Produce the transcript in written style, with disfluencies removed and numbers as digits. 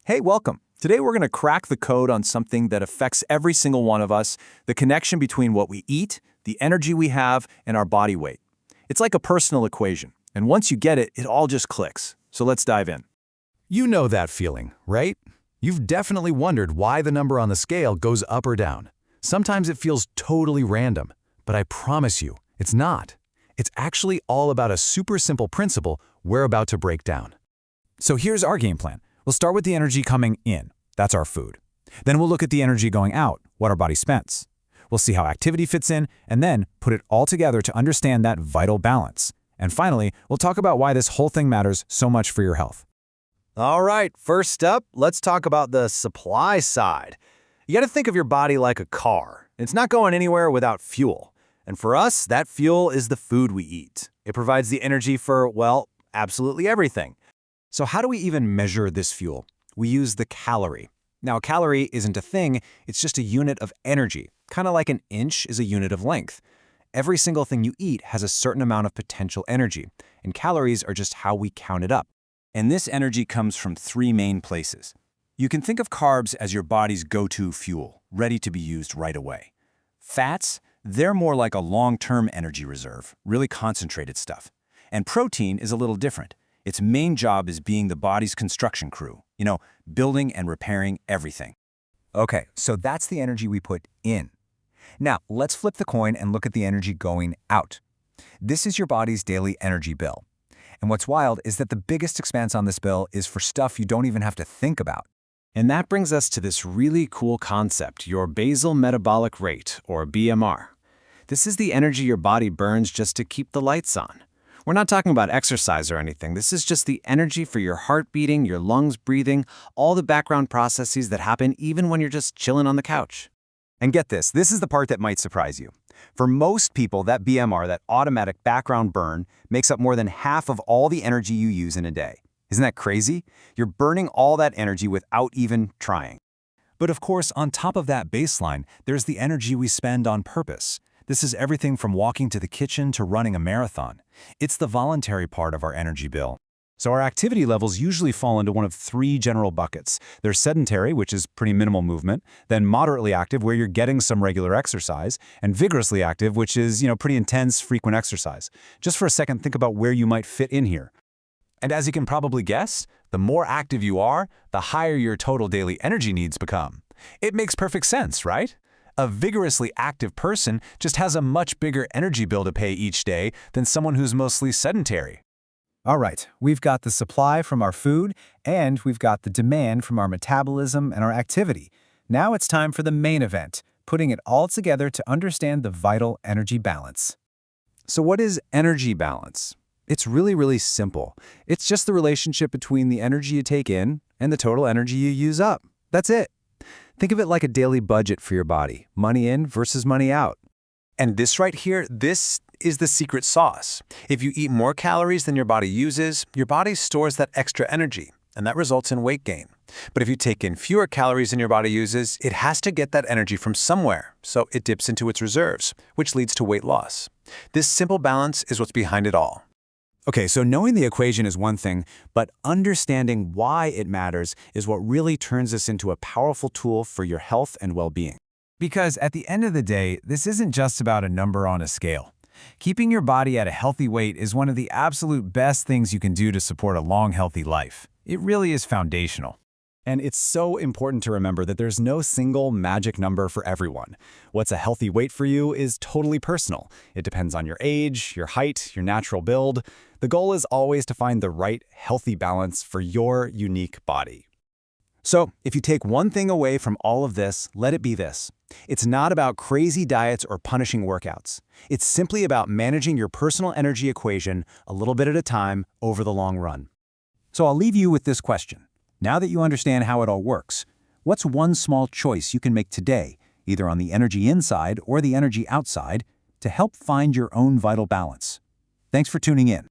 Hey, welcome. Today we're going to crack the code on something that affects every single one of us, the connection between what we eat, the energy we have, and our body weight. It's like a personal equation, and once you get it, it all just clicks. So let's dive in. You know that feeling, right? You've definitely wondered why the number on the scale goes up or down. Sometimes it feels totally random, but I promise you, it's not. It's actually all about a super simple principle we're about to break down. So here's our game plan. We'll start with the energy coming in. That's our food. Then we'll look at the energy going out, what our body spends. We'll see how activity fits in, and then put it all together to understand that vital balance. And finally, we'll talk about why this whole thing matters so much for your health. All right, first up, let's talk about the supply side. You got to think of your body like a car. It's not going anywhere without fuel. And for us, that fuel is the food we eat. It provides the energy for, well, absolutely everything. So how do we even measure this fuel? We use the calorie. Now, a calorie isn't a thing, it's just a unit of energy, kind of like an inch is a unit of length. Every single thing you eat has a certain amount of potential energy, and calories are just how we count it up. And this energy comes from three main places. You can think of carbs as your body's go-to fuel, ready to be used right away. Fats, they're more like a long-term energy reserve, really concentrated stuff. And protein is a little different. Its main job is being the body's construction crew, building and repairing everything. Okay, so that's the energy we put in. Now, let's flip the coin and look at the energy going out. This is your body's daily energy bill. And what's wild is that the biggest expense on this bill is for stuff you don't even have to think about. And that brings us to this really cool concept, your basal metabolic rate, or BMR. This is the energy your body burns just to keep the lights on. We're not talking about exercise or anything. This is just the energy for your heart beating, your lungs breathing, all the background processes that happen even when you're just chilling on the couch. And get this is the part that might surprise you. For most people, that BMR, that automatic background burn, makes up more than half of all the energy you use in a day. Isn't that crazy? You're burning all that energy without even trying. But of course, on top of that baseline, there's the energy we spend on purpose. This is everything from walking to the kitchen to running a marathon. It's the voluntary part of our energy bill. So our activity levels usually fall into one of three general buckets. There's sedentary, which is pretty minimal movement, then moderately active, where you're getting some regular exercise, and vigorously active, which is, pretty intense, frequent exercise. Just for a second, think about where you might fit in here. And as you can probably guess, the more active you are, the higher your total daily energy needs become. It makes perfect sense, right? A vigorously active person just has a much bigger energy bill to pay each day than someone who's mostly sedentary. All right, we've got the supply from our food, and we've got the demand from our metabolism and our activity. Now it's time for the main event, putting it all together to understand the vital energy balance. So what is energy balance? It's really, really simple. It's just the relationship between the energy you take in and the total energy you use up. That's it. Think of it like a daily budget for your body, money in versus money out. And this right here, this is the secret sauce. If you eat more calories than your body uses, your body stores that extra energy, and that results in weight gain. But if you take in fewer calories than your body uses, it has to get that energy from somewhere, so it dips into its reserves, which leads to weight loss. This simple balance is what's behind it all. Okay, so knowing the equation is one thing, but understanding why it matters is what really turns this into a powerful tool for your health and well-being. Because at the end of the day, this isn't just about a number on a scale. Keeping your body at a healthy weight is one of the absolute best things you can do to support a long, healthy life. It really is foundational. And it's so important to remember that there's no single magic number for everyone. What's a healthy weight for you is totally personal. It depends on your age, your height, your natural build. The goal is always to find the right healthy balance for your unique body. So, if you take one thing away from all of this, let it be this. It's not about crazy diets or punishing workouts. It's simply about managing your personal energy equation a little bit at a time over the long run. So I'll leave you with this question. Now that you understand how it all works, what's one small choice you can make today, either on the energy inside or the energy outside, to help find your own vital balance? Thanks for tuning in.